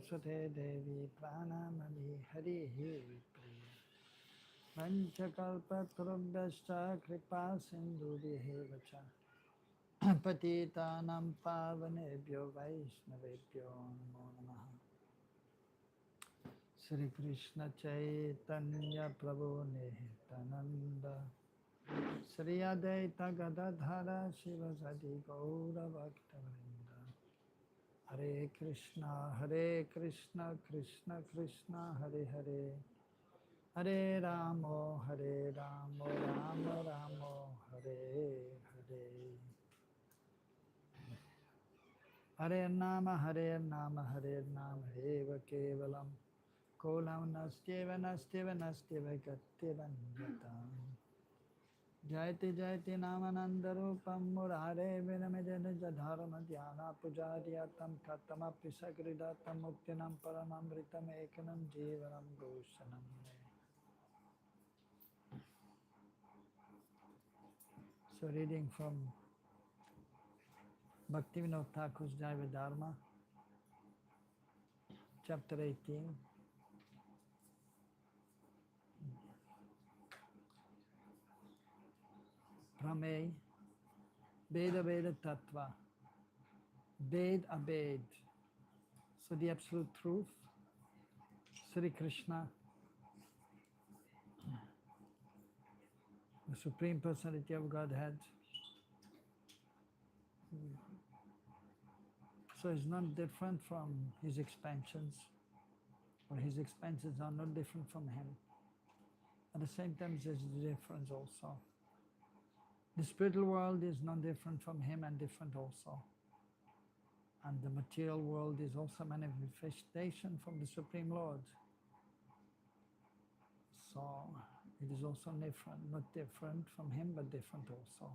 Saraswate Devi Pranamami Harihi Priya Vanchakalpatarubhyascha Kripa Sindhubhyev Vacha Patitanam Pavanebhyo Vaishnavebhyo Namo Namaha Sri Krishna Chaitanya Prabhu Nityananda Sri Advaita Gadadhara Shivasati Gaura Bhaktavrinda Hare Krishna Krishna Krishna Hare Hare Hare Ramo Ramo Ramo Hare Hare Hare Nama Eva Kevalam Kolam Nastyeva Gatyeva Nyatam Jayati Jayati Namanandarupam Murare Vinamedana Dharma Dhyana Pujariyatam Katama Pisagridatam Muktinam Paramamritam Ekanam Jivanam Bhushanam. So reading from Bhaktivinoda Thakur's Jaiva Dharma, chapter 18. Pramey, Veda Veda Tattva, Ved Abed. So the absolute truth, Sri Krishna, the Supreme Personality of Godhead. So it's not different from his expansions, or his expansions are not different from him. At the same time, there's a difference also. The spiritual world is not different from him and different also. And the material world is also manifestation from the Supreme Lord. So it is also different, not different from him, but different also.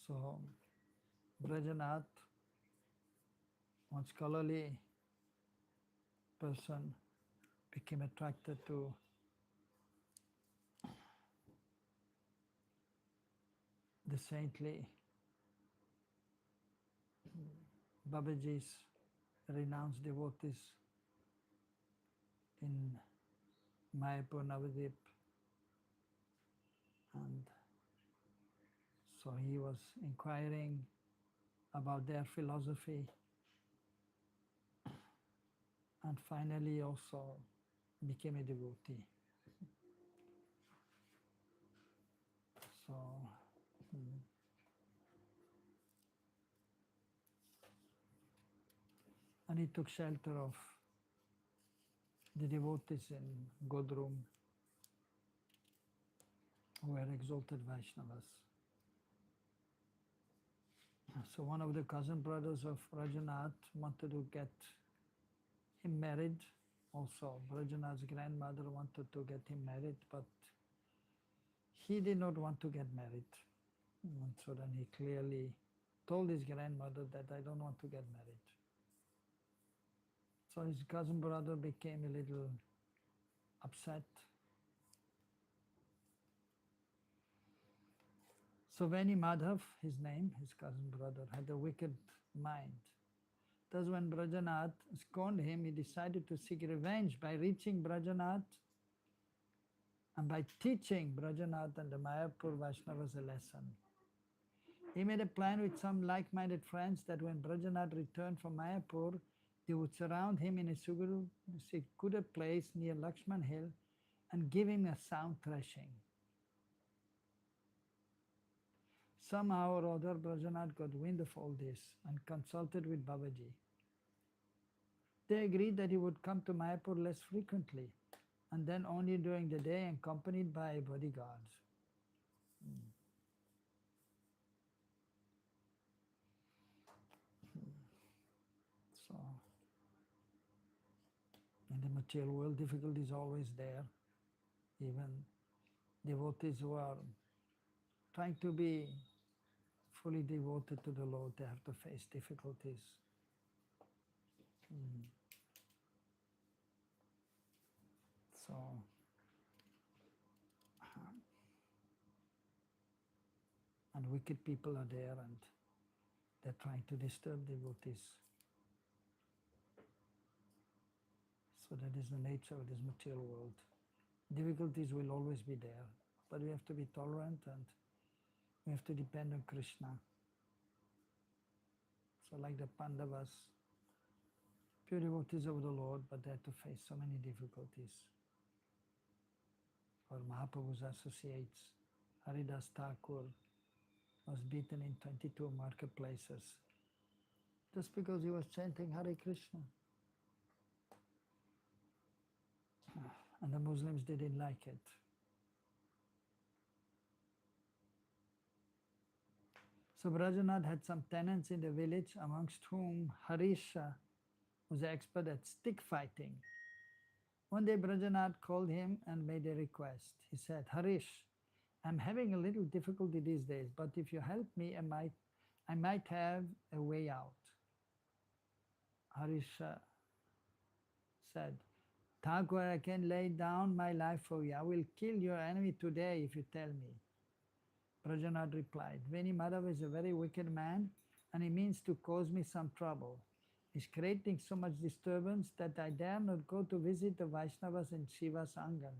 So Brajanath, one scholarly person, became attracted to the saintly Babaji's renounced devotees in Mayapur, Navadip, and so he was inquiring about their philosophy, and finally also became a devotee. So and he took shelter of the devotees in Godrum, who were exalted Vaishnavas. So one of the cousin brothers of Rajanath wanted to get him married. Also, Rajanath's grandmother wanted to get him married, but he did not want to get married. And so then he clearly told his grandmother that I don't want to get married. So his cousin brother became a little upset. So Vani Madhav, his name, his cousin brother, had a wicked mind. Thus when Brajanath scorned him, he decided to seek revenge by reaching Brajanath and by teaching Brajanath and the Mayapur Vaishnavas a lesson. He made a plan with some like-minded friends that when Brajanath returned from Mayapur, they would surround him in a secluded place near Lakshman Hill and give him a sound thrashing. Somehow or other, Brajanath got wind of all this and consulted with Babaji. They agreed that he would come to Mayapur less frequently, and then only during the day accompanied by bodyguards. So, in the material world, difficulty is always there. Even devotees who are trying to be fully devoted to the Lord, they have to face difficulties. So, and wicked people are there and they're trying to disturb devotees. So that is the nature of this material world. Difficulties will always be there, but we have to be tolerant and we have to depend on Krishna. So like the Pandavas, pure devotees of the Lord, but they had to face so many difficulties. Or Mahaprabhu's associates, Haridas Thakur was beaten in 22 marketplaces just because he was chanting Hare Krishna. And the Muslims didn't like it. So Brajanath had some tenants in the village, amongst whom Harisha was an expert at stick fighting. One day Brajanath called him and made a request. He said, Harish, I'm having a little difficulty these days, but if you help me, I might have a way out. Harisha said, Thakur, I can lay down my life for you. I will kill your enemy today if you tell me. Brajanath replied, Veni Madhav is a very wicked man and he means to cause me some trouble. He's creating so much disturbance that I dare not go to visit the Vaishnavas in Shiva's Angan.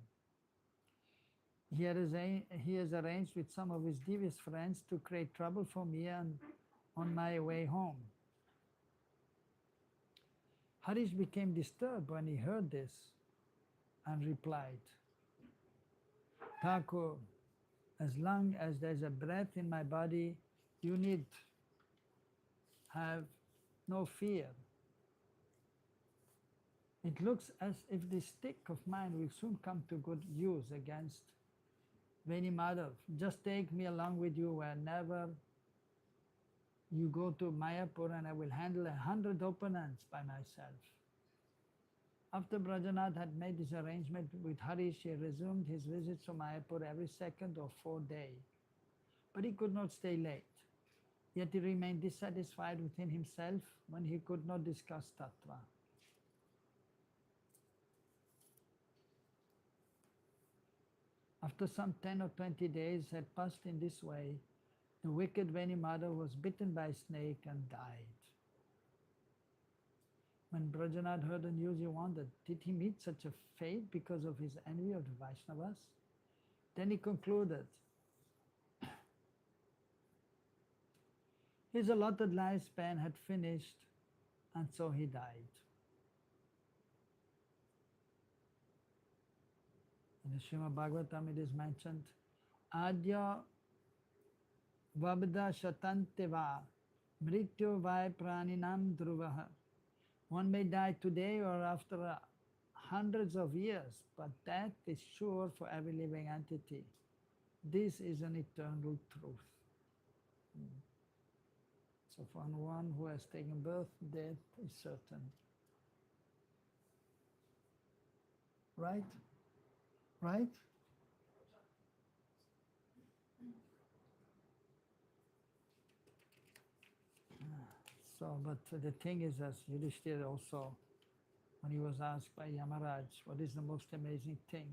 He has arranged with some of his devious friends to create trouble for me and on my way home. Harish became disturbed when he heard this and replied, Thakur, as long as there's a breath in my body, you need have no fear. It looks as if this stick of mine will soon come to good use against Veni Madhav. Just take me along with you whenever you go to Mayapur and I will handle 100 opponents by myself. After Brajanath had made this arrangement with Harish, he resumed his visits to Mayapur every second or fourth day. But he could not stay late. Yet he remained dissatisfied within himself when he could not discuss Tattva. After some 10 or 20 days had passed in this way, the wicked Veni Madhav was bitten by a snake and died. When Brajanath heard the news, he wondered, did he meet such a fate because of his envy of the Vaishnavas? Then he concluded, his allotted lifespan had finished, and so he died. In the Srimad Bhagavatam it is mentioned, Adya Vabda Shatanteva Mrityu Vai Praninam Dhruvaha. One may die today or after hundreds of years, but death is sure for every living entity. This is an eternal truth. So for one who has taken birth, death is certain. Right? Right? So, but the thing is, as Yudhishthira also, when he was asked by Yamaraj, what is the most amazing thing?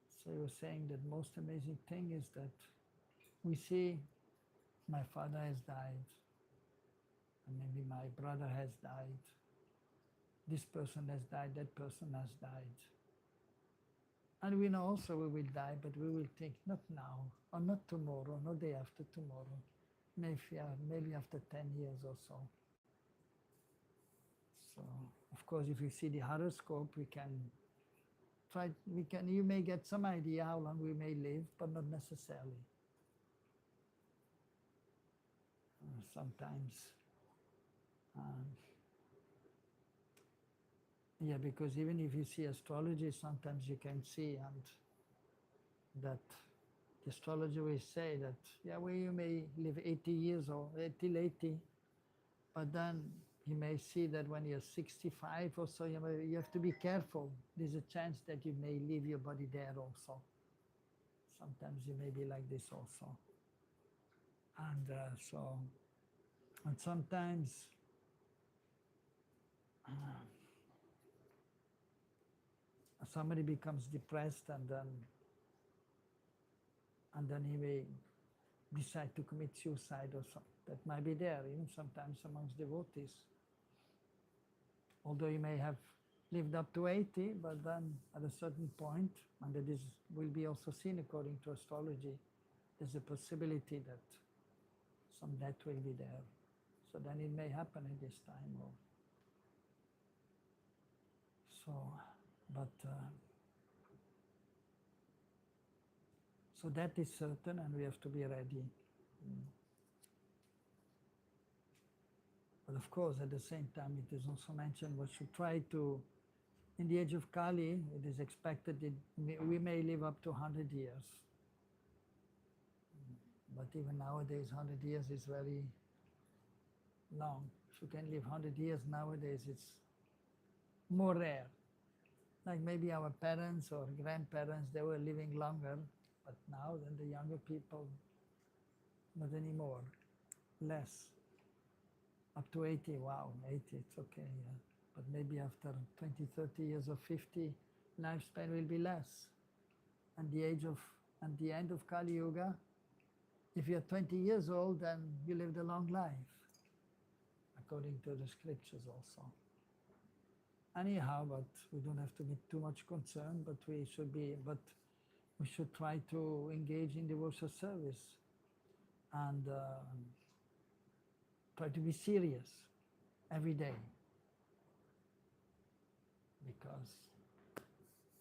So he was saying that most amazing thing is that we see my father has died, and maybe my brother has died, this person has died, that person has died. And we know also we will die, but we will think not now, or not tomorrow, not day after tomorrow, maybe after 10 years or so. So, of course, if you see the horoscope, you may get some idea how long we may live, but not necessarily. Sometimes, yeah, because even if you see astrology, sometimes you can see that the astrologer will say that, yeah, well, you may live 80 years or till 80, but then you may see that when you're 65 or so, you have to be careful. There's a chance that you may leave your body there also. Sometimes you may be like this also. And sometimes somebody becomes depressed and then he may decide to commit suicide or something. That might be there, even sometimes amongst devotees. Although he may have lived up to 80, but then at a certain point, and that is will be also seen according to astrology, there's a possibility that some death will be there. So then it may happen at this time. Or so, but so that is certain, and we have to be ready. But of course, at the same time, it is also mentioned we should try to, in the age of Kali, it is expected that we may live up to 100 years. But even nowadays, 100 years is very long. If you can live 100 years nowadays, it's more rare. Like maybe our parents or grandparents, they were living longer, but now then the younger people, not anymore, less. Up to 80, wow, 80, it's okay, yeah. But maybe after 20, 30 years or 50, lifespan will be less. And at the end of Kali Yuga, if you're 20 years old, then you lived a long life, according to the scriptures also. Anyhow, but we don't have to be too much concerned, but we should try to engage in devotional service and try to be serious every day.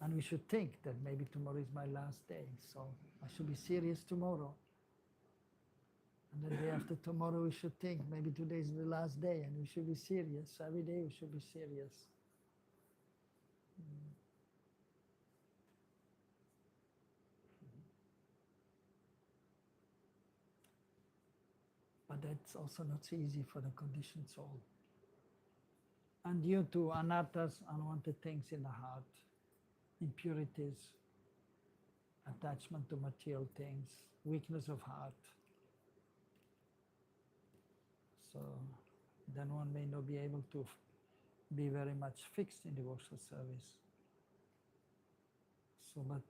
And we should think that maybe tomorrow is my last day, so I should be serious tomorrow. And the day after tomorrow we should think maybe today is the last day, and we should be serious. Every day we should be serious. But that's also not so easy for the conditioned soul. And due to anarthas, unwanted things in the heart, impurities, attachment to material things, weakness of heart. So then one may not be able to be very much fixed in devotional service. So, but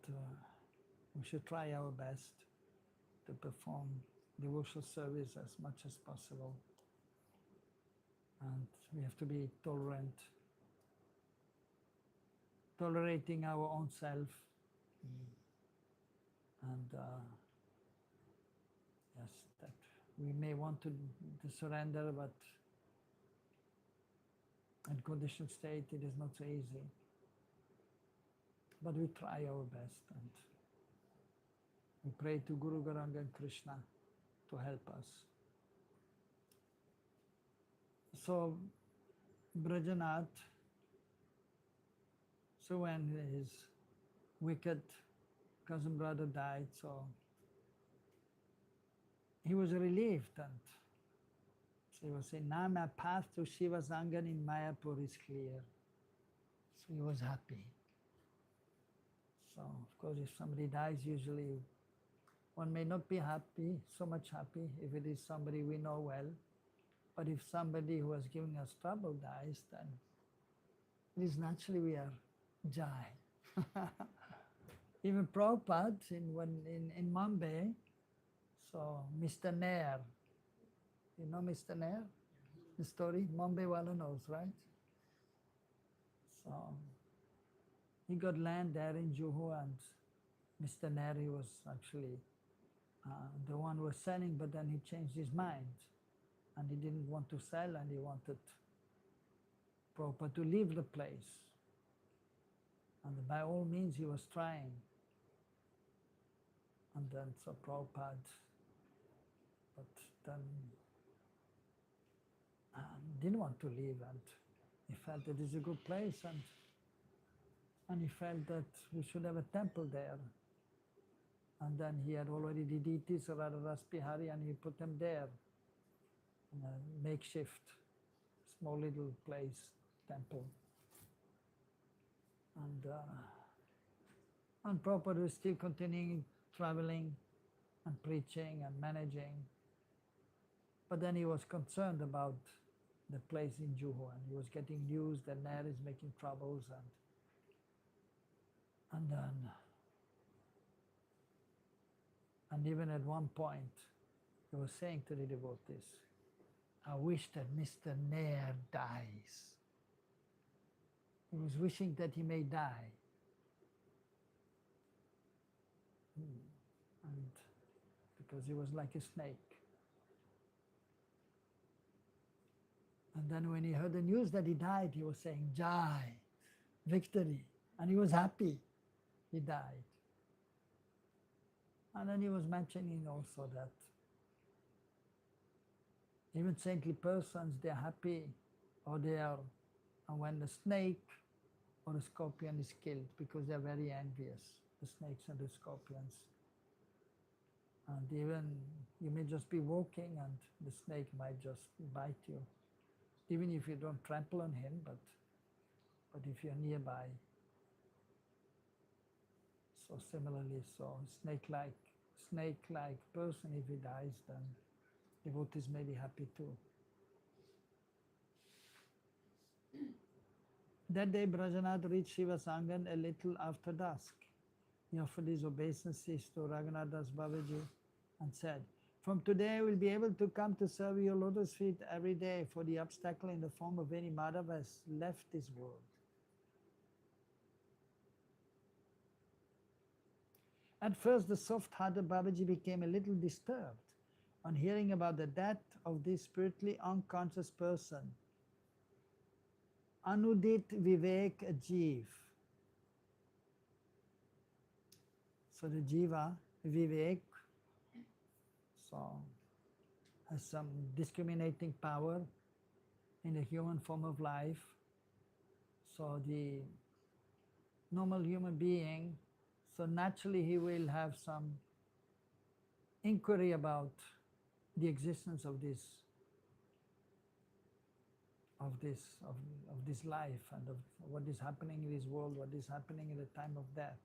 we should try our best to perform devotional service as much as possible. And we have to be tolerant, tolerating our own self. And yes, that we may want to surrender, but in conditioned state it is not so easy. But we try our best, and we pray to Guru Gauranga and Krishna to help us. So Brajanath, so when his wicked cousin brother died, so he was relieved, and so he was saying, now my path to Shiva's Angan in Mayapur is clear. So he was happy. So of course if somebody dies, usually one may not be happy, so much happy if it is somebody we know well. But if somebody who has given us trouble dies, then it is naturally we are jai. Even Prabhupada in Mumbai, so Mr. Nair, you know Mr. Nair? The story? Mumbai wala knows, right? So he got land there in Juhu, and Mr. Nair, he was actually the one who was selling, but then he changed his mind. And he didn't want to sell, and he wanted Prabhupada to leave the place. And by all means he was trying. And then so Prabhupada, but then didn't want to leave, and he felt that it's a good place, and he felt that we should have a temple there. And then he had already the deities of Radha Bihari, and he put them there. A makeshift, small little place, temple. And Prabhupada was still continuing traveling and preaching and managing. But then he was concerned about the place in Juhu, and he was getting news that Nair is making troubles. And even at one point, he was saying to the devotees, I wish that Mr. Nair dies. He was wishing that he may die. And because he was like a snake. And then when he heard the news that he died, he was saying, Jai, victory. And he was happy he died. And then he was mentioning also that even saintly persons, they're happy, or they are, and when the snake or a scorpion is killed, because they're very envious, the snakes and the scorpions. And even you may just be walking and the snake might just bite you, even if you don't trample on him, but if you're nearby. So similarly, so snake-like person, if he dies, then devotees may be happy too. That day Brajanath reached Shivasangan a little after dusk. He offered his obeisances to Raghunath Das Babaji and said, from today I will be able to come to serve your lotus feet every day, for the obstacle in the form of any Madhava has left this world. At first the soft-hearted Babaji became a little disturbed on hearing about the death of this spiritually unconscious person, Anudit Vivek Jeev. So the Jiva, Vivek, so has some discriminating power in the human form of life. So the normal human being, so naturally he will have some inquiry about the existence of this life and of what is happening in this world, what is happening in the time of death.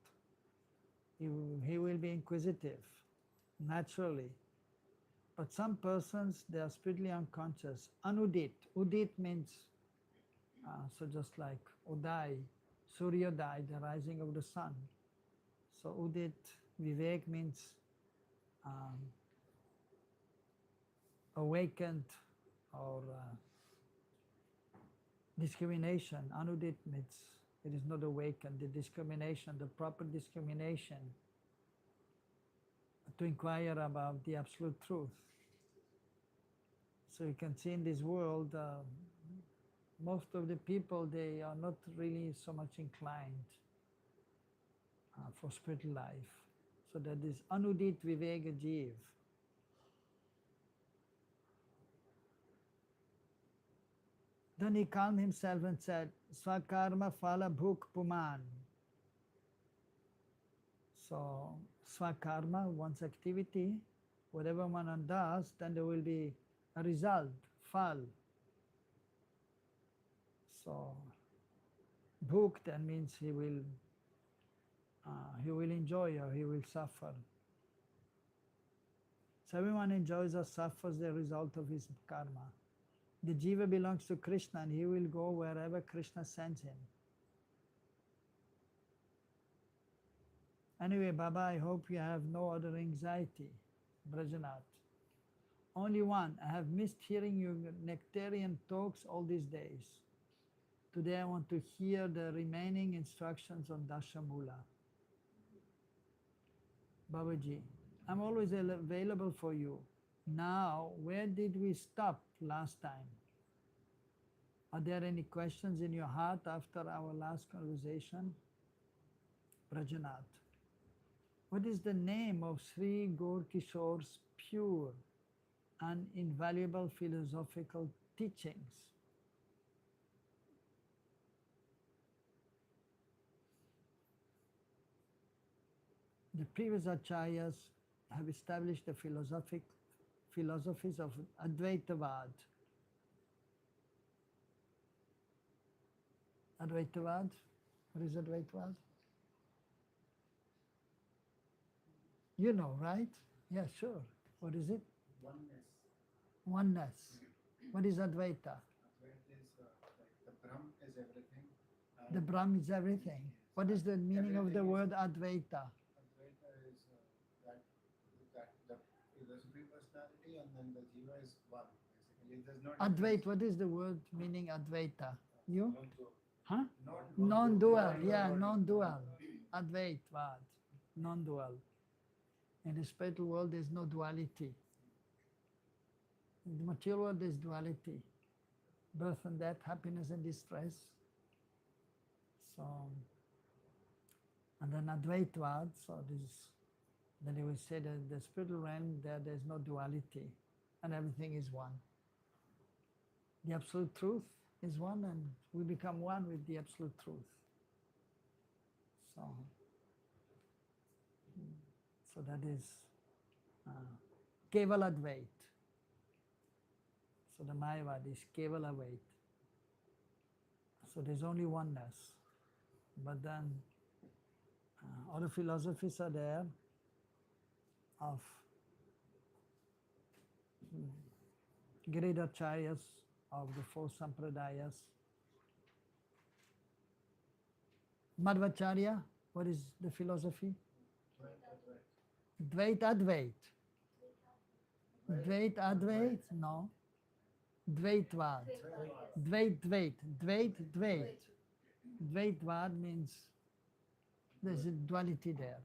He will be inquisitive, naturally. But some persons, they are spiritually unconscious. Anudit. Udit means, so just like Udai, Suryodai, the rising of the sun. So Udit, Vivek means awakened or discrimination. Anudit means it is not awakened. The discrimination, the proper discrimination to inquire about the absolute truth. So you can see in this world, most of the people, they are not really so much inclined for spiritual life. So that is Anudit Viveka Jeev. Then he calmed himself and said, Swakarma Phala Bhuk Puman. So, Swakarma, one's activity, whatever one does, then there will be a result, phal. So, Bhuk then means he will enjoy or he will suffer. So everyone enjoys or suffers the result of his karma. The jiva belongs to Krishna and he will go wherever Krishna sends him. Anyway, Baba, I hope you have no other anxiety, Brajanath. Only one, I have missed hearing your nectarian talks all these days. Today I want to hear the remaining instructions on Dashamula. Babaji, I'm always available for you. Now, where did we stop last time? Are there any questions in your heart after our last conversation? Brajanath, what is the name of Sri Gaur Kishore's pure and invaluable philosophical teachings? The previous acharyas have established the philosophies of Advaitavad. Advaitavad? What is Advaitavad? You know, right? Yeah, sure. What is it? Oneness. Oneness. What is Advaita? Advaita is like the Brahm is everything. The Brahm is everything. What is the meaning of the word Advaita? Advaita is the Supreme Personality, and then the Jiva is one. Basically, there's no Advait, difference. what is the word meaning Advaita? You? Non-dual. Huh? Non-dual. Non-dual, yeah, non-dual. Advaitvad, non-dual. In the spiritual world, there's no duality. In the material world, there's duality. Birth and death, happiness and distress. So, and then Advaitvad, so this, then he will say that the spiritual realm, there's no duality and everything is one. The absolute truth is one and we become one with the absolute truth. So, so that is Keval Advait. So the Mayavad is Keval Advait. So there's only oneness. But then other philosophies are there of great acharyas of the four sampradayas. Madhvacharya, what is the philosophy? Dvait Advait. Dvait Advait? No. Dvaitvad. Dvait Dvait. Dvait Dvait. Dvaitvad means there's a duality there.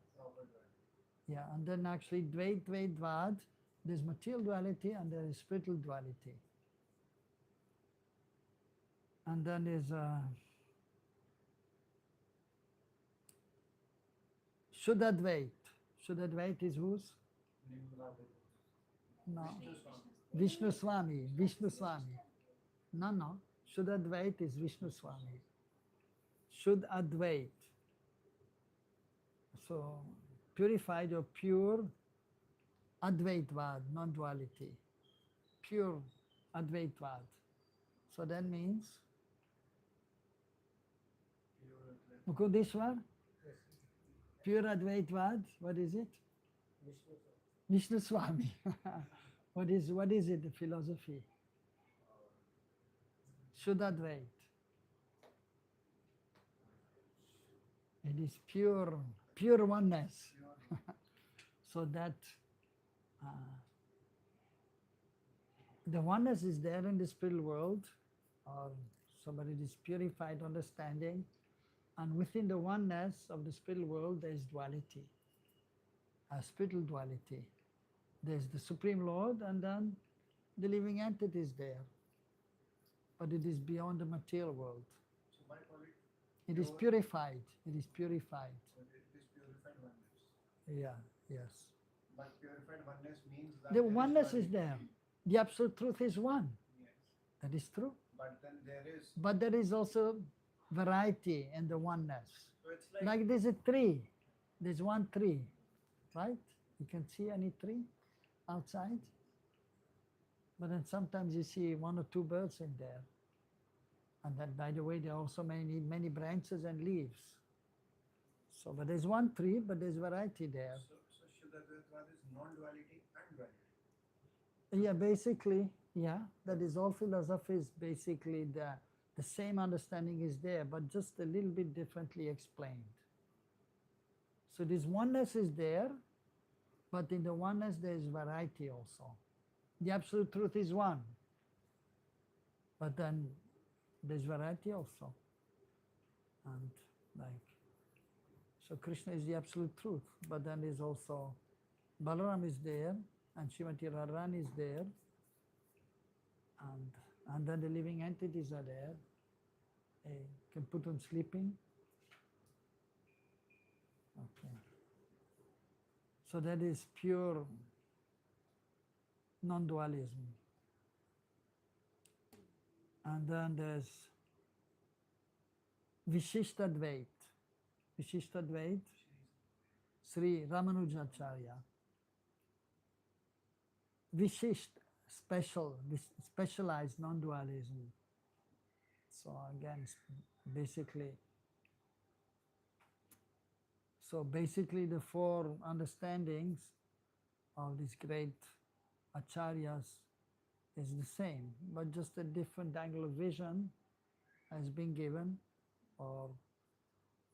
Yeah, and then actually Dvait Dvaitvad, there's material duality and there is spiritual duality. And then there's Shuddhadvait. Shuddhadvait is whose? No. Vishnu Swami. Vishnu Swami. No. Shuddhadvait is Vishnu Swami. Shuddhadvait. So, purified or pure Advaitvad, non-duality. Pure Advaitvad. So that means Mukundeshwar? Pure Advaitvad, what is it? Vishnu Swami. What is it, the philosophy? Shuddhadvait. It is pure oneness. So that the oneness is there in the spiritual world, or somebody is purified understanding, and within the oneness of the spiritual world there is duality, a spiritual duality. There's the Supreme Lord and then the living entity is there, but it is beyond the material world. So why call it? It is purified. It is purified. It is purified oneness. Yeah, yes. But purified oneness means that The oneness is there. The absolute truth is one. Yes. That is true. But then there is. But there is also variety in the oneness. So it's Like there's a tree. There's one tree, right? You can see any tree outside. But then sometimes you see one or two birds in there. And then, by the way, there are also many branches and leaves. So, but there's one tree, but there's variety there. So Shuddhadvaitvad is non-duality and duality. Yeah, basically, yeah, that is all philosophies. Basically, the same understanding is there, but just a little bit differently explained. So this oneness is there, but in the oneness there is variety also. The absolute truth is one, but then there's variety also. And like, so Krishna is the absolute truth, but then there's also Balaram is there, and Srimati Radharani is there, and then the living entities are there. You can put on sleeping. Okay. So that is pure non-dualism. And then there's Vishishtadvait. Vishishtadvait, Sri Ramanujacharya. Vishisht, specialized non-dualism. So again, basically the four understandings of these great acharyas is the same, but just a different angle of vision has been given, or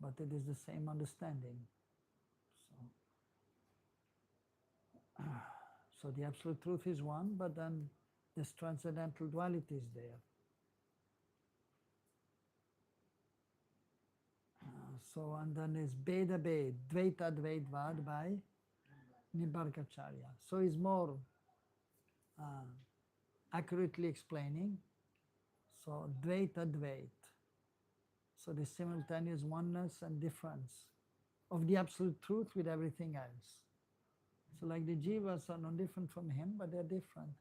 but it is the same understanding. So, so the absolute truth is one, but then this transcendental duality is there. So, and then is Beda Bed, Dvaita Dvaitvad by Nimbakacharya. So he's more accurately explaining. So Dvaita Dvait. So the simultaneous oneness and difference of the absolute truth with everything else. So like the jivas are no different from him, but they're different.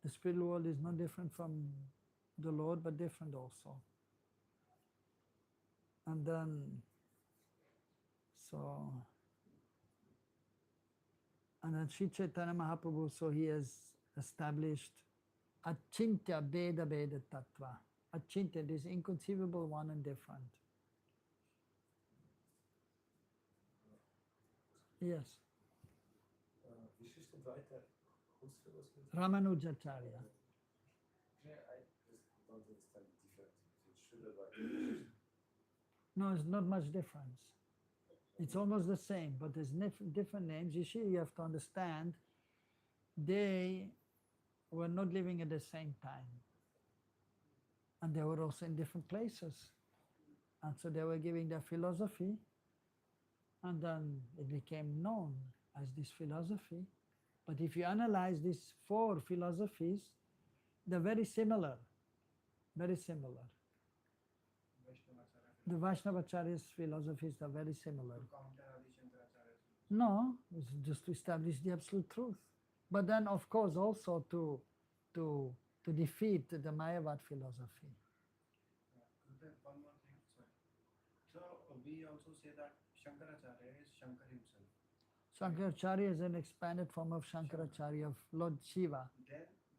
The spiritual world is no different from the Lord, but different also. And then, and then Sri Chaitanya Mahaprabhu, so he has established Achintya Beda Beda Tattva. Achintya, this inconceivable one and different. Yes. Whose philosophy? Ramanujacharya. Yeah, I just don't understand the difference between Shuddha. No, it's not much difference. It's almost the same, but there's different names. You see, you have to understand, they were not living at the same time. And they were also in different places. And so they were giving their philosophy, and then it became known as this philosophy. But if you analyze these four philosophies, they're very similar. Very similar. The Vaishnavacharya's philosophies are very similar. No, it's just to establish the absolute truth. But then, of course, also to defeat the Mayavad philosophy. One more thing, sorry. So we also say that Shankaracharya is Shankar himself. Shankaracharya is an expanded form of Shankaracharya of Lord Shiva.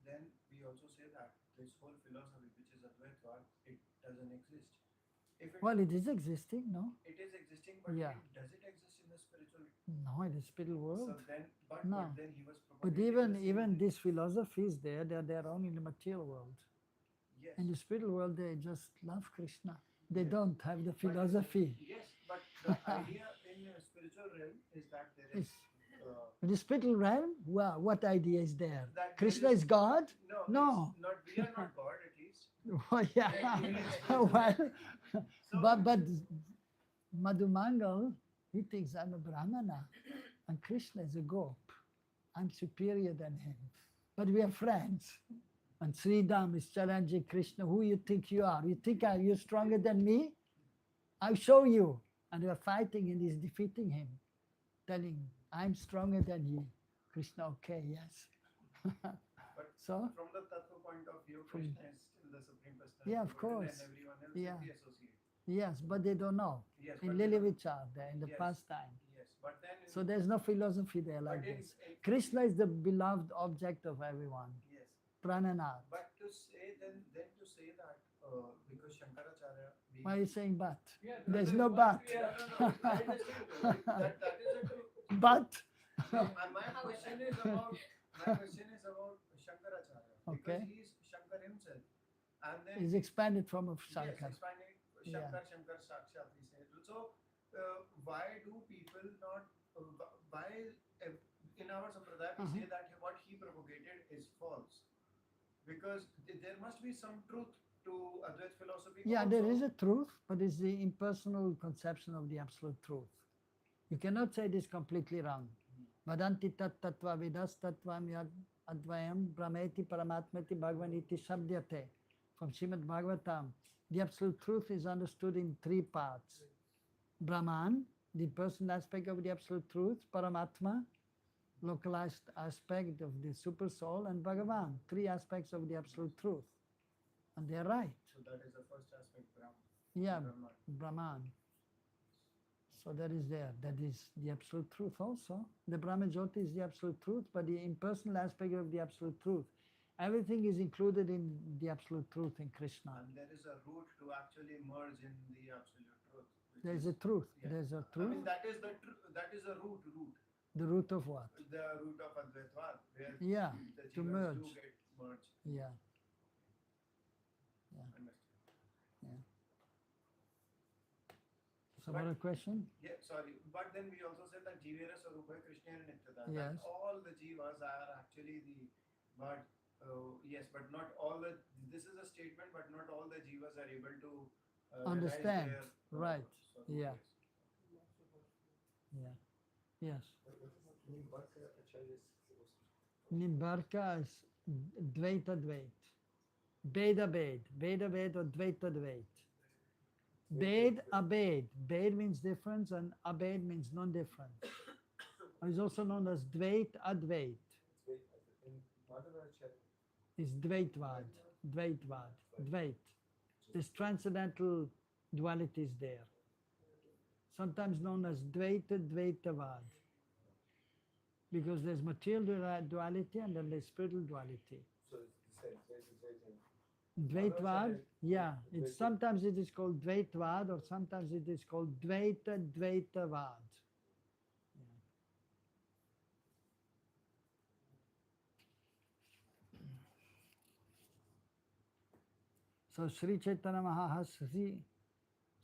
Then we also say that this whole philosophy, which is Advaita, it doesn't exist. Well, it is existing, no? It is existing, but Yeah. Does it exist in the spiritual? No, in the spiritual world. So then, but No. then he was. But even these philosophies there, they're only in the material world. Yes. In the spiritual world, they just love Krishna. They don't have the philosophy. Yes, but the idea in the spiritual realm is that there is. In the spiritual realm, well, what idea is there? That Krishna there is God? No. Not, we are not God, at least. Oh, yeah. Well, but Madhumangal, he thinks I'm a Brahmana and Krishna is a gop. I'm superior than him. But we are friends. And Sridham is challenging Krishna, who you think you are? You think you're stronger than me? I'll show you. And they are fighting and he's defeating him, telling, I'm stronger than you. Krishna, okay, yes. But so, from the tattva point of view, Krishna is still the supreme personality. Yeah, of course. And everyone else Yeah. is the associate. Yes, but they don't know. Yes, In but Lily Vichar, there in the Yes. pastime. Yes, but then. So there's no philosophy there like this. Krishna is the beloved object of everyone. Yes. Prananath. But to say then to say that because Shankaracharya. Why are you saying but? Yeah, There's no but. No. I understand. that is a true. But. No, my question is about Shankaracharya. Okay. Because he is Shankar himself. And then Is expanded form of Shankar. Yes, expanded Shankar Sakshat, we say. So why do people not? Why in our sampradaya we say that what he propagated is false? Because there must be some truth to Advaita philosophy. Yeah, also. there is a truth, but it's the impersonal conception of the absolute truth. You cannot say this completely wrong. Vadanti tat tattva vidas tattvam yad advayam brahmeti paramatmeti bhagavaniti shabdyate. From Srimad Bhagavatam, the absolute truth is understood in three parts. Brahman, the personal aspect of the absolute truth, Paramatma, localized aspect of the super soul, and Bhagavan, three aspects of the absolute truth. And they're right. So that is the first aspect, Brahman. Yeah, Brahman. So that is there. That is the absolute truth also. The Brahma Jyoti is the absolute truth, but the impersonal aspect of the absolute truth. Everything is included in the absolute truth in Krishna. And there is a route to actually merge in the absolute truth. There is a truth. Yeah. There is a truth. I mean, that is the that is a route. The root of what? The root of Advaita, where Yeah, the to jivas merge. do get merged. Yeah. Understood. Yeah. Some other question? Yeah, sorry. But then we also said that Jivera Sarupa Krishna and Nityata. Yes. That all the Jivas are actually the, but yes, but not all the, this is a statement, but not all the Jivas are able to Understand. realize their Right. Swarup, Yeah. yes. Yeah. Yes. What is Nimbarka Acharya's philosophy? Nimbarka is Dvaita Dvait. Veda Ved. Veda Ved or Dvaita Dvait. Ved, Abed. Ved means difference and Abed means non-different. It's also known as Dvait, Advait. In Madhava Acharya, It's Dvaitvad. Dvaitvad. Dvait. This transcendental duality is there. Sometimes known as Dvaita, Dvaitavad. Because there's material duality and then there's spiritual duality. so it's the same. Dvaitvad, yeah. It's sometimes it is called Dvaitvad or sometimes it is called Dvaita, Dvaitavad. So Sri Chaitanya Mahaprabhu,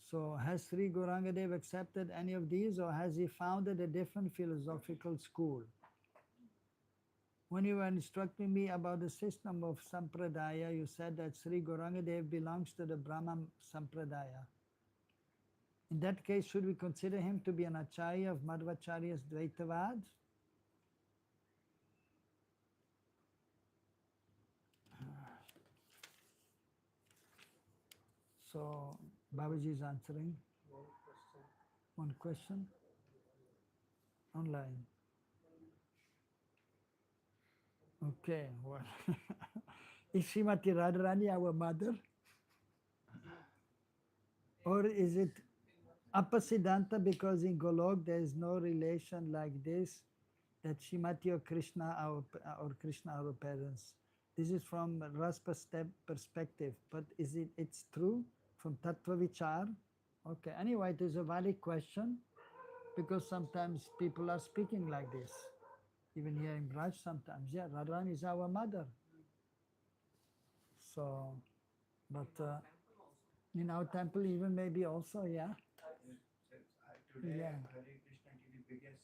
so has Sri Gaurangadev accepted any of these or has he founded a different philosophical school? When you were instructing me about the system of Sampradaya, you said that Sri Gaurangadev belongs to the Brahma Sampradaya. In that case, should we consider him to be an Acharya of Madhvacharya's Dvaitavad? So, Babaji is answering one question online. Okay, well, is Srimati Radharani our mother? Or is it Apasiddhanta because in Golok there is no relation like this, that Srimati or Krishna or Krishna our parents? This is from Ras perspective, but is it's true from Tattva Vichar? Okay, anyway, it is a valid question because sometimes people are speaking like this. Even here in Braj sometimes, yeah, Radharani is our mother. So, but in our temple even maybe also, yeah. Today, Yeah. Hare Krishna TV biggest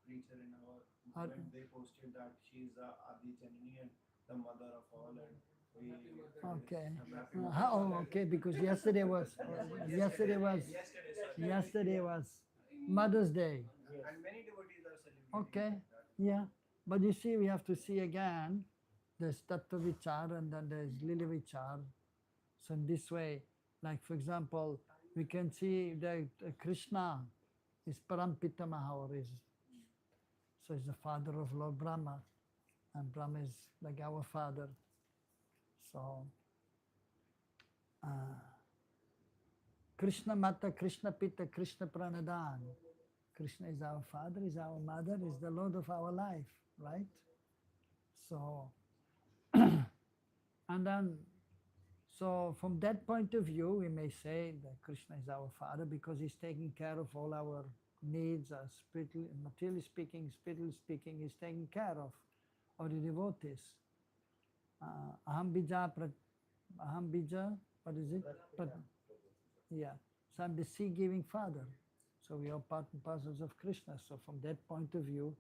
preacher in our movement, they posted that she is Adi Janani and the mother of all, and we. Okay. I'm happy. Oh, okay, because yesterday was Mother's Day. And many devotees are celebrating. Okay, like that. yeah. But you see, we have to see again, there's Tattva Vichar and then there's Lila Vichar. So in this way, like for example, we can see that Krishna is Parampitamaha or is, so he's the father of Lord Brahma, and Brahma is like our father. So, Krishna Mata, Krishna Pita, Krishna Pranadan. Krishna is our father, is our mother, is the Lord of our life, right? So, and then, so from that point of view, we may say that Krishna is our father because he's taking care of all our needs, spiritually, materially speaking, spiritually speaking, he's taking care of the devotees. Aham bija, what is it? Yeah, so I'm the sea-giving father. So we are part and parcels of Krishna. So from that point of view,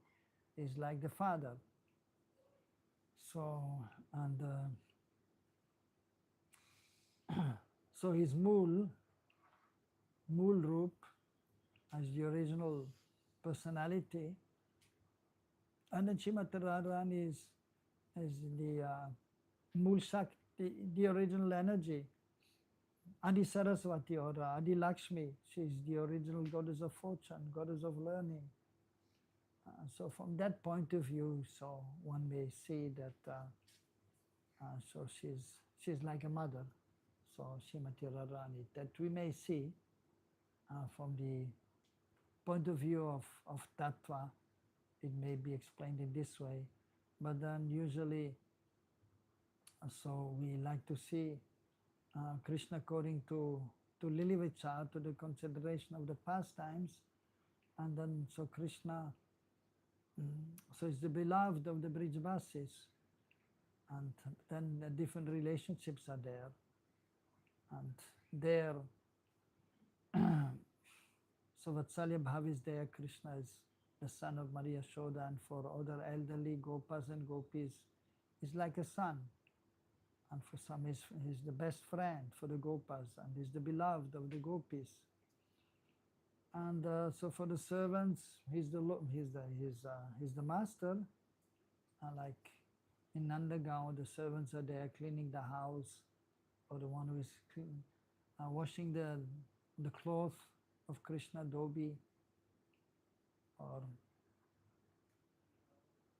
he's like the father. So, and so his Mool Roop as the original personality, and then Srimati Radharani is the Mool Shakti, the original energy. Adi Saraswati or Adi Lakshmi, she is the original goddess of fortune, goddess of learning. So from that point of view, so one may see that so she's like a mother. So Srimati Radharani, that we may see from the point of view of Tattva, it may be explained in this way. But then usually, so we like to see Krishna according to Lili Vichar, to the consideration of the pastimes, and then so Krishna, so is the beloved of the Brijvasis, and then the different relationships are there, and there So Vatsalya Bhav is there. Krishna is the son of Maria Yashoda, and for other elderly gopas and gopis, he's like a son. And for some, he's the best friend for the gopas, and he's the beloved of the gopis. And so for the servants, he's the master. And like in Nandagaon, the servants are there cleaning the house, or the one who is washing the cloth of Krishna, Dhobi, or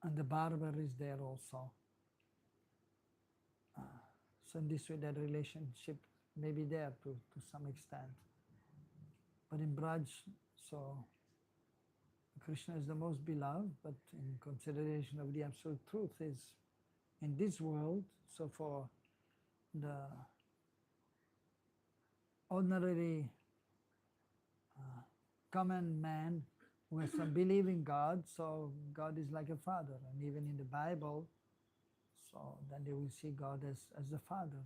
and the barber is there also. So in this way, that relationship may be there to some extent. But in Braj, so Krishna is the most beloved, but in consideration of the absolute truth is in this world, so for the ordinary common man who has some belief in God, so God is like a father. And even in the Bible, so then they will see God as the father.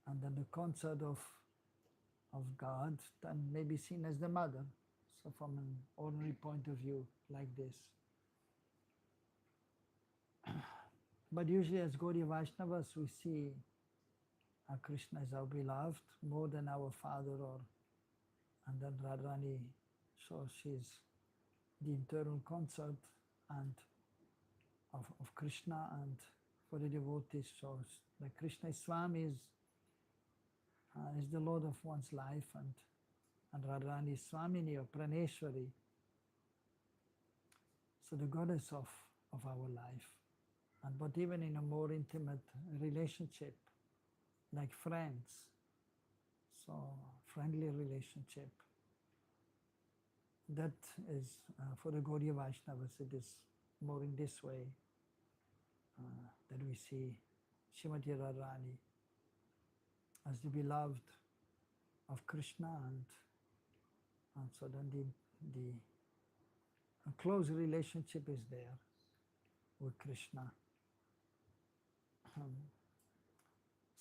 And then the concept of God then may be seen as the mother. So from an ordinary point of view, like this. But usually as Gaudiya Vaishnavas, we see Krishna as our beloved more than our father, and then Radharani, so she's the internal consort and of Krishna, and for the devotees, so like Krishna is Swami, is the Lord of one's life, and Radharani is Swamini or Praneshwari, so the goddess of our life. And but even in a more intimate relationship, like friends, so friendly relationship, that is for the Gaudiya Vaishnavas, it is more in this way that we see Srimati Radharani as the beloved of Krishna, and so then the a close relationship is there with Krishna.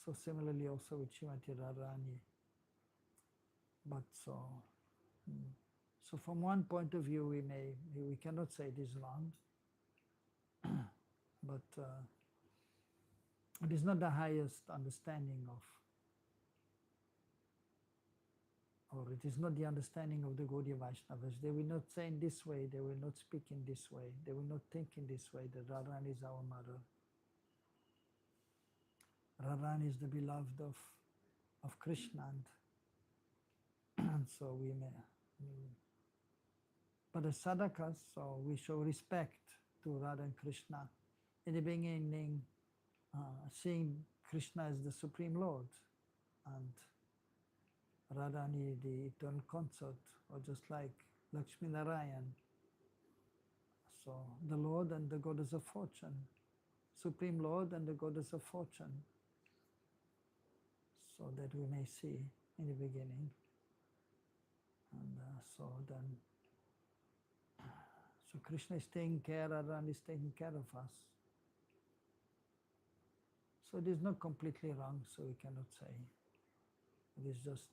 So similarly also with Srimati Radharani. But so from one point of view, we cannot say it is wrong, but it is not the highest understanding of, or it is not the understanding of the Gaudiya Vaishnavas. They will not say in this way, they will not speak in this way, they will not think in this way that Radharani is our mother. Radharani is the beloved of Krishna, and so we may. But as sadhakas, so we show respect to Radha and Krishna. In the beginning, seeing Krishna as the Supreme Lord, and Radharani the eternal consort, or just like Lakshmi Narayan, so the Lord and the Goddess of Fortune, Supreme Lord and the Goddess of Fortune, so that we may see in the beginning. And so then, so Krishna is taking care, Radharani is taking care of us. So it is not completely wrong, so we cannot say. It is just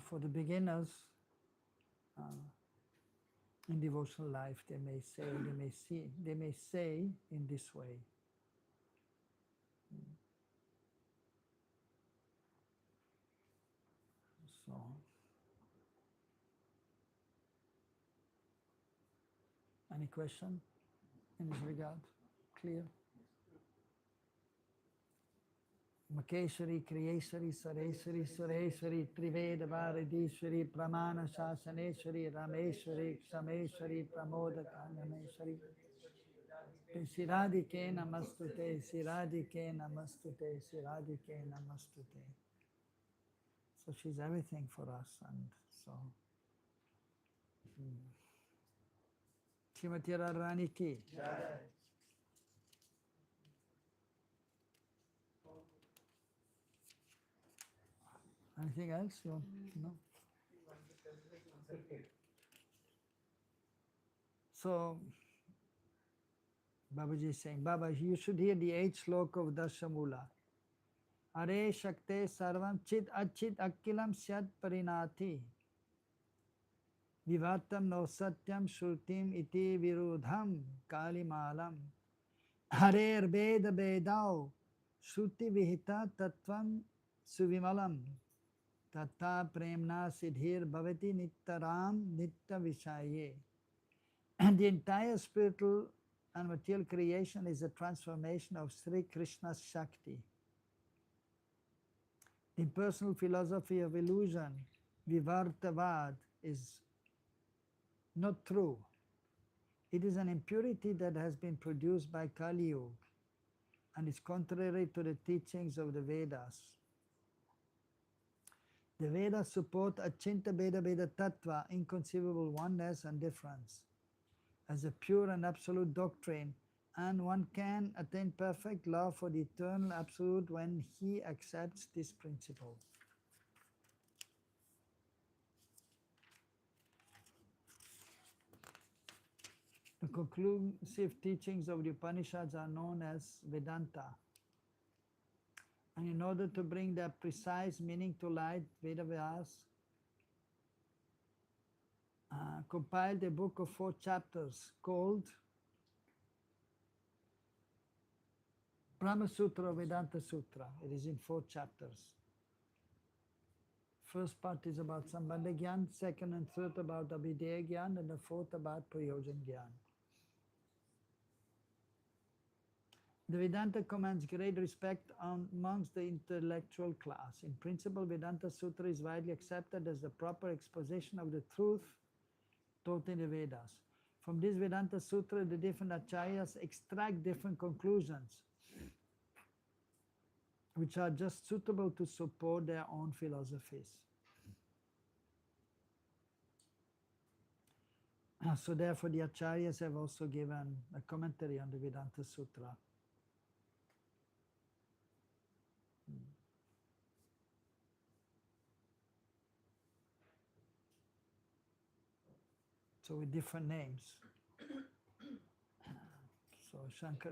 for the beginners in devotional life, they may say in this way. So, any question in this regard? Clear? Makeshwari, Kriyeshwari, Sareshwari, Sureshwari, Triveda Bharadishwari, Pramana Shasaneshwari, Rameshwari, Ksameshwari, Pramodaka Nameshwari. Siradike Namastute, Siradike Namastute, Siradike Namastute. So she's everything for us, and so. Srimati Radharani ki. Anything else? You want? No? So, Babaji is saying, Baba, you should hear the 8th sloka of Dashamula. Are Shakte Sarvam Chit Achit Akilam Syat Parinati Vivatam No Satyam Shrutim Iti Virudham Kalimalam Hare Veda Vedao Shruti Vihita Tattvam Suvimalam Tata Premna Siddhir Bhavati Nittaram Nitta Vishaye. And the entire spiritual and material creation is a transformation of Sri Krishna's Shakti. The impersonal philosophy of illusion, Vivartavad, is not true. It is an impurity that has been produced by Kali Yuga and is contrary to the teachings of the Vedas. The Vedas support Achinta Beda Beda Tattva, inconceivable oneness and difference, as a pure and absolute doctrine, and one can attain perfect love for the eternal absolute when he accepts this principle. The conclusive teachings of the Upanishads are known as Vedanta. And in order to bring their precise meaning to light, Vedavyas compiled a book of 4 chapters called Brahma Sutra Vedanta Sutra. It is in 4 chapters. First part is about Sambandha Gyan, second and third about Abhideya Gyan, and the fourth about Prayojan Gyan. The Vedanta commands great respect amongst the intellectual class. In principle, Vedanta Sutra is widely accepted as the proper exposition of the truth taught in the Vedas. From this Vedanta Sutra, the different acharyas extract different conclusions, which are just suitable to support their own philosophies. So therefore, the acharyas have also given a commentary on the Vedanta Sutra. So with different names. So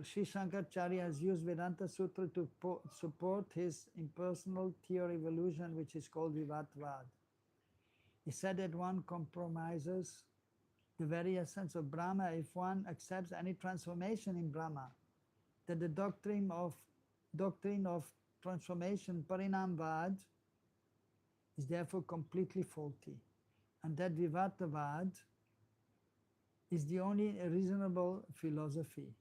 Sri Shankaracharya has used Vedanta Sutra to support his impersonal theory of illusion, which is called Vivatvad. He said that one compromises the very essence of Brahma if one accepts any transformation in Brahma, that the doctrine of transformation, Parinamvad, is therefore completely faulty, and that Vivatavad is the only reasonable philosophy.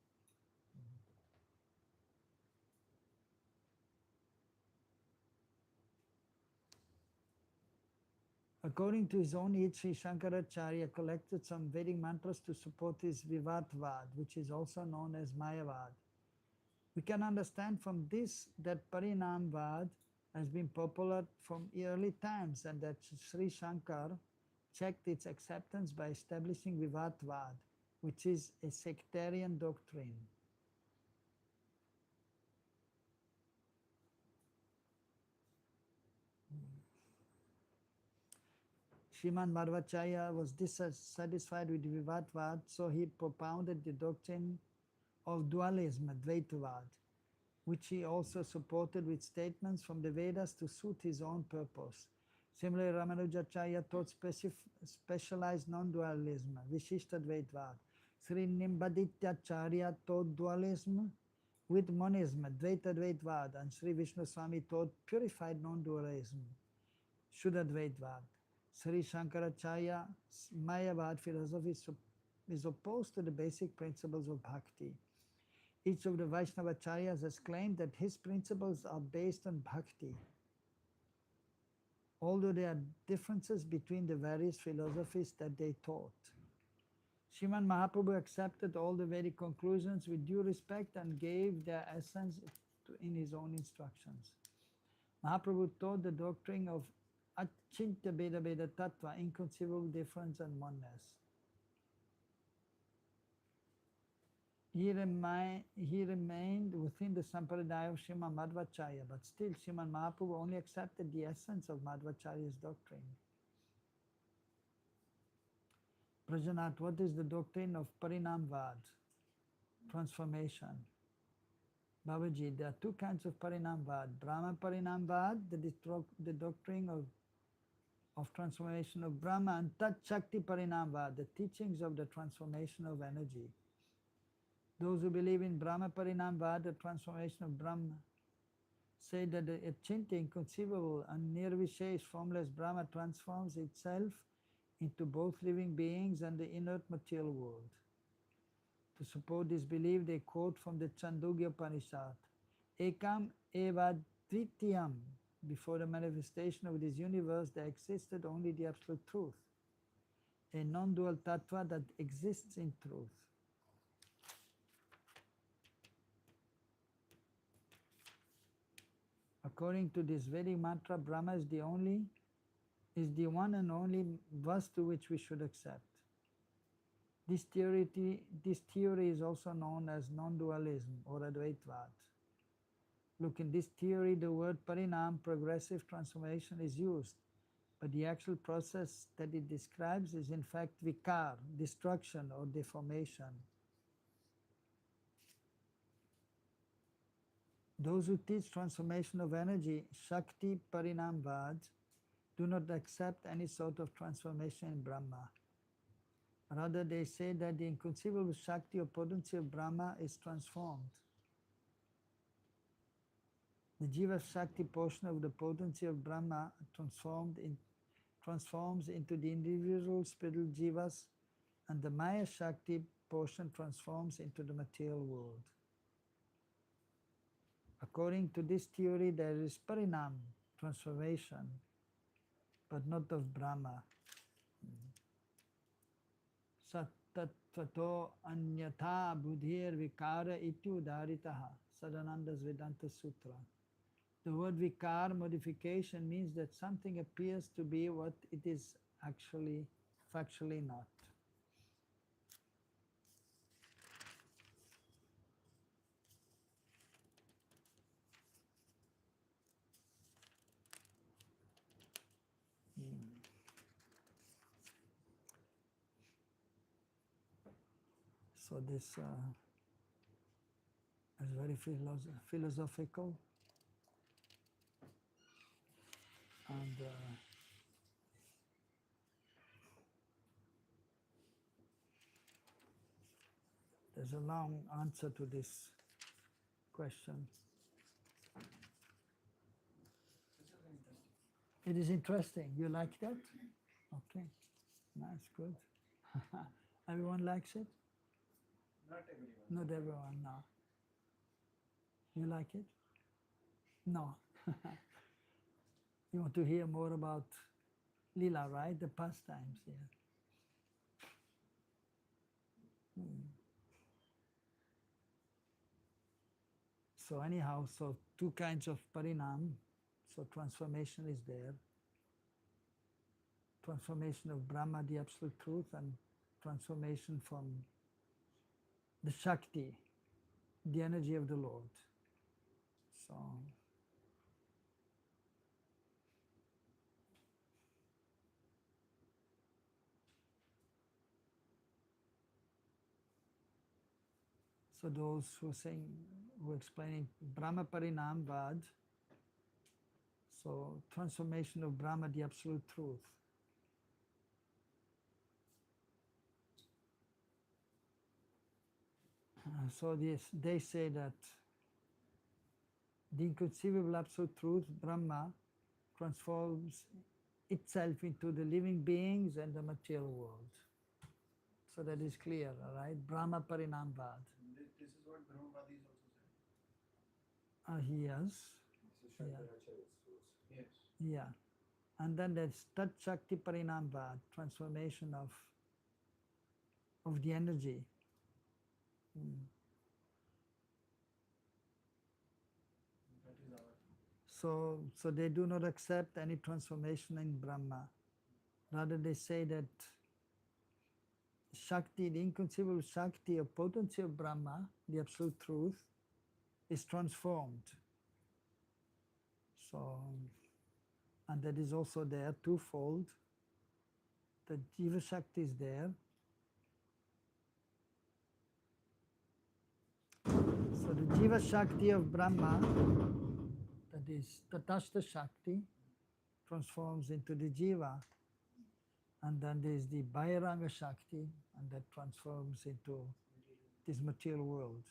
According to his own need, Sri Shankaracharya collected some Vedic mantras to support his Vivatvad, which is also known as Mayavad. We can understand from this that Parinamvad has been popular from early times, and that Sri Shankar checked its acceptance by establishing Vivatvad, which is a sectarian doctrine. Sriman Madhvacharya was dissatisfied with Vivatvad, so he propounded the doctrine of dualism, Advaitavad, which he also supported with statements from the Vedas to suit his own purpose. Similarly, Ramanujacharya taught specialized non-dualism, Vishishtadvaitvad. Sri Nimbadityacharya taught dualism with monism, Dvaitadvaitvad, and Sri Vishnu Swami taught purified non-dualism, Shuddhadvaitvad. Sri Shankaracharya's Mayavad philosophy is opposed to the basic principles of bhakti. Each of the Vaishnavacharyas has claimed that his principles are based on bhakti, although there are differences between the various philosophies that they taught. Sriman Mahaprabhu accepted all the Vedic conclusions with due respect and gave their essence in his own instructions. Mahaprabhu taught the doctrine of Achinta Beda Beda Tattva, inconceivable difference and oneness. He remained within the Sampradaya of Sriman Madhvacharya, but still Sriman Mahaprabhu only accepted the essence of Madhvacharya's doctrine. Prajanath, what is the doctrine of Parinamvad, transformation? Babaji, there are two kinds of Parinamvad. Brahma Parinamvad, that is the doctrine of transformation of Brahma, and Tat Shakti Parinamvad, the teachings of the transformation of energy. Those who believe in Brahma Parinamvad, the transformation of Brahma, say that the Achinta, inconceivable and nirvishesh, formless Brahma transforms itself into both living beings and the inert material world. To support this belief, they quote from the Chandogya Upanishad, Ekam eva dvitiyam. Before the manifestation of this universe, there existed only the absolute truth, a non-dual tattva that exists in truth. According to this Vedic mantra, Brahma is the one and only vastu which we should accept. This theory is also known as non-dualism or Advaitvad. Look, in this theory, the word parinam, progressive transformation, is used, but the actual process that it describes is in fact vikar, destruction or deformation. Those who teach transformation of energy, Shakti Parinamvad, do not accept any sort of transformation in Brahma. Rather, they say that the inconceivable Shakti or potency of Brahma is transformed. The Jiva Shakti portion of the potency of Brahma transforms into the individual spiritual Jivas, and the Maya Shakti portion transforms into the material world. According to this theory, there is parinam, transformation, but not of Brahma. Sattattvato anyatha buddhir vikara iti udaritaha, Sadananda's Vedanta Sutra. The word vikar, modification, means that something appears to be what it is actually, factually not. So this is very philosophical, and there's a long answer to this question. It is interesting. You like that? Okay, nice, good. Everyone likes it? Not everyone. Not everyone, no. You like it? No. You want to hear more about Lila, right? The pastimes, yeah. So anyhow, so two kinds of parinam. So transformation is there. Transformation of Brahma, the absolute truth, and transformation from the Shakti, the energy of the Lord. So those who are saying, who are explaining Brahma Parinamvad, so transformation of Brahma, the absolute truth. So they say that the inconceivable absolute truth, Brahma, transforms itself into the living beings and the material world. So that is clear, all right? Brahma Parinamvad. This is what Brahmavadis also say. Yes. Yeah. Yes. Yeah. And then there's Tat Shakti Parinamvad, transformation of the energy. That is our. So they do not accept any transformation in Brahma. Rather, they say that Shakti, the inconceivable Shakti or potency of Brahma, the absolute truth, is transformed. So, and that is also there twofold. The Jiva Shakti is there. So So the Jiva Shakti of Brahma, that is Tatastha Shakti, transforms into the Jiva. And then there's the Bahiranga Shakti, and that transforms into this material world.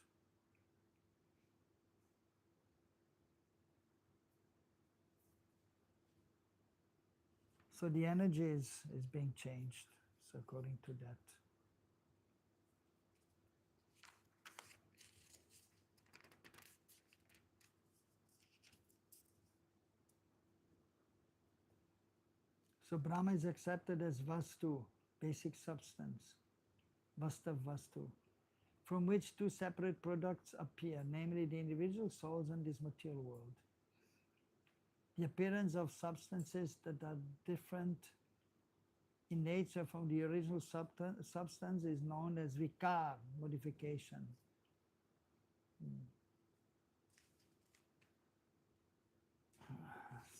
So the energy is being changed, so according to that. So Brahma is accepted as Vastu, basic substance, Vastav Vastu, from which two separate products appear, namely the individual souls and this material world. The appearance of substances that are different in nature from the original substance is known as vikar, modification.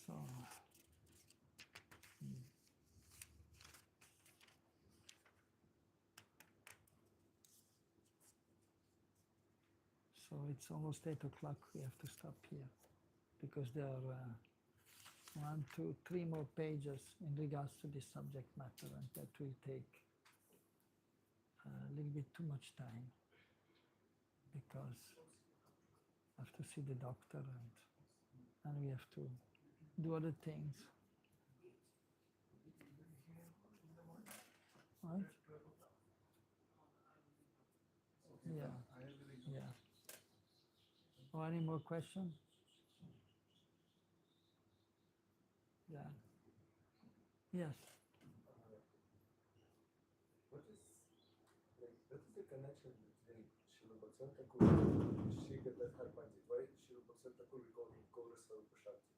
So, so it's almost 8 o'clock. We have to stop here because there are 1, 2, 3 more pages in regards to this subject matter, and that will take a little bit too much time because I have to see the doctor and we have to do other things. Right? Yeah. Yeah. Or any more questions? Yeah. Yes. What is the connection between Srila Bhaktivinoda Thakur and Sri Gadadhar Pandit? Why Srila Bhaktivinoda Thakur calls her Upashakti?